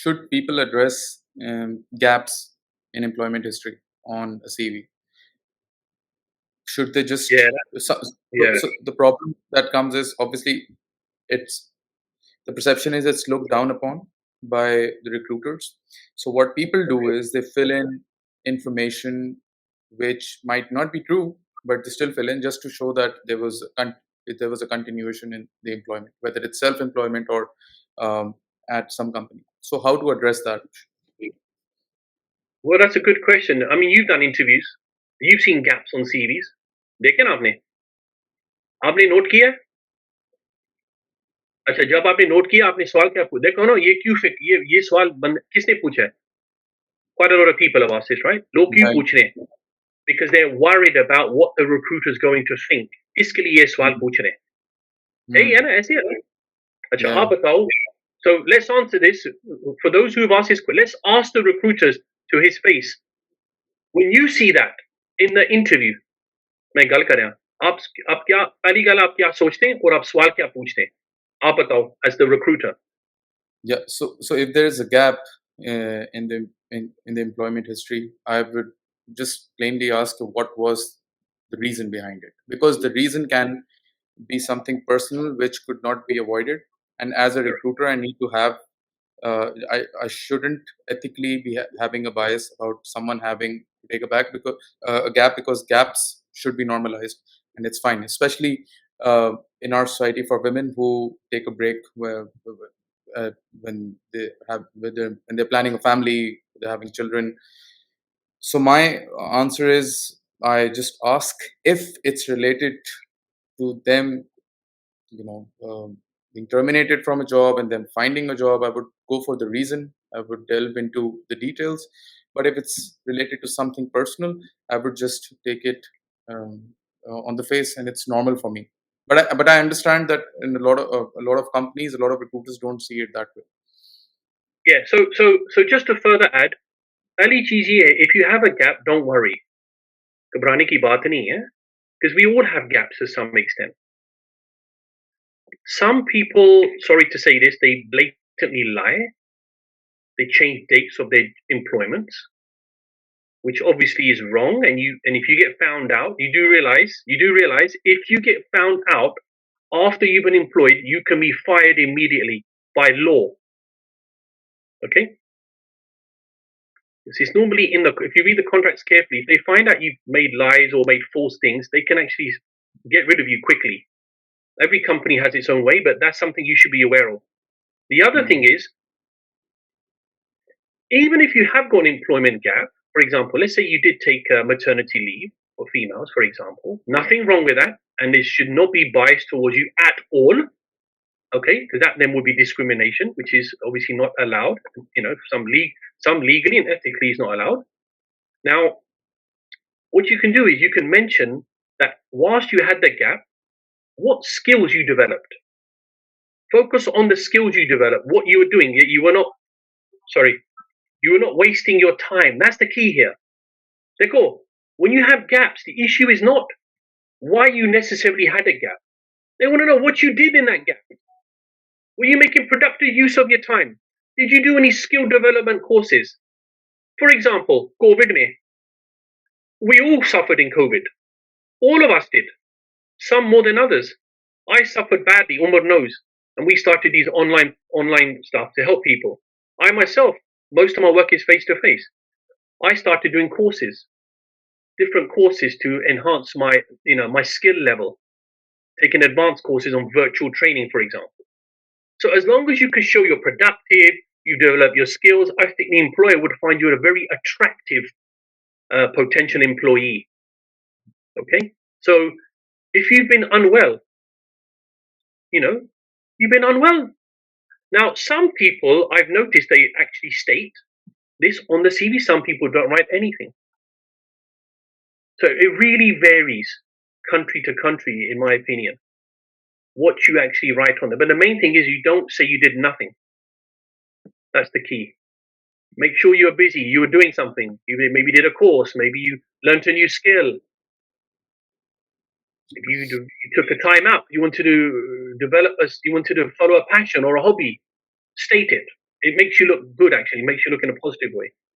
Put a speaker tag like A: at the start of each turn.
A: should people address gaps in employment history on a CV? Should they just
B: Yeah,
A: so the problem that comes is obviously it's the perception is it's looked down upon by the recruiters. So what people do is they fill in information which might not be true, but they still fill in just to show that there was a continuation in the employment, whether it's self-employment or at some company. So how to address that?
B: well, that's a good question. I mean, you've done interviews, you've seen gaps on CVs. देखे ना आपने आपने note किया है? अच्छा, जब आपने note किया, आपने सवाल क्या पूछा? देखो ना, ये क्यों फिट ये सवाल किसने पूछा है? Quite a lot of people have asked this, right? लोग क्यों
A: Right.
B: पूछ रहे हैं? Because they're worried about what the recruiter is going to think. इसके लिए ये सवाल पूछ रहे हैं. यही है ना, ऐसे है ना? अच्छा,
A: Yeah.
B: आप बताओ. So let's answer this. For those who have asked this, let's ask the recruiters to his face. When you see that in the interview, मैं गल कर रहा हूं, आप क्या पहली गल आप क्या सोचते हैं और आप सवाल क्या पूछते हैं? आप बताओ as the recruiter.
A: Yeah. So if there is a gap in the employment history, I would just plainly ask what was the reason behind it, because the reason can be something personal which could not be avoided. And as a recruiter, I need to have I shouldn't ethically be having a bias about someone having to take a gap, because gaps should be normalized and it's fine, especially in our society for women who take a break when when they're planning a family, they're having children. So my answer is I just ask if it's related to them, being terminated from a job and then finding a job. I would go for the reason. I would delve into the details. But if it's related to something personal, I would just take it on the face, and it's normal for me. But I understand that in a lot of companies, a lot of recruiters don't see it that way.
B: Yeah. So just to further add, पहली चीज ये है, if you have a gap, don't worry. घबराने की बात नहीं है, because we all have gaps to some extent. Some people, sorry to say this, they blatantly lie. They change dates of their employments, which obviously is wrong. And if you get found out, you do realize if you get found out after you've been employed, you can be fired immediately by law. Okay. It's normally if you read the contracts carefully, if they find out you've made lies or made false things, they can actually get rid of you quickly. Every company has its own way, but that's something you should be aware of. The other thing is, even if you have got an employment gap, for example, let's say you did take maternity leave for females, for example, nothing wrong with that, and it should not be biased towards you at all. Okay, because that then would be discrimination, which is obviously not allowed. Some legally and ethically is not allowed. Now, what you can do is you can mention that whilst you had the gap, what skills you developed. Focus on the skills you developed, what you were doing. You were not wasting your time. That's the key here. Dekho, when you have gaps, the issue is not why you necessarily had a gap. They want to know what you did in that gap. Were you making productive use of your time? Did you do any skill development courses? For example, COVID mein, we all suffered in COVID. All of us did. Some more than others. I suffered badly, Umar knows, and we started these online stuff to help people. I myself, most of my work is face to face. I started doing courses, different courses to enhance my skill level, taking advanced courses on virtual training, for example. So as long as you can show you're productive, you develop your skills, I think the employer would find you a very attractive potential employee. Okay, so if you've been unwell, you've been unwell. Now, some people I've noticed they actually state this on the CV. Some people don't write anything. So it really varies country to country, in my opinion, what you actually write on there. But the main thing is you don't say you did nothing. That's the key. Make sure you're busy. You were doing something. You maybe did a course. Maybe you learned a new skill. Maybe you took a time out. You wanted to develop you wanted to follow a passion or a hobby. State it. It makes you look good. Actually, it makes you look in a positive way.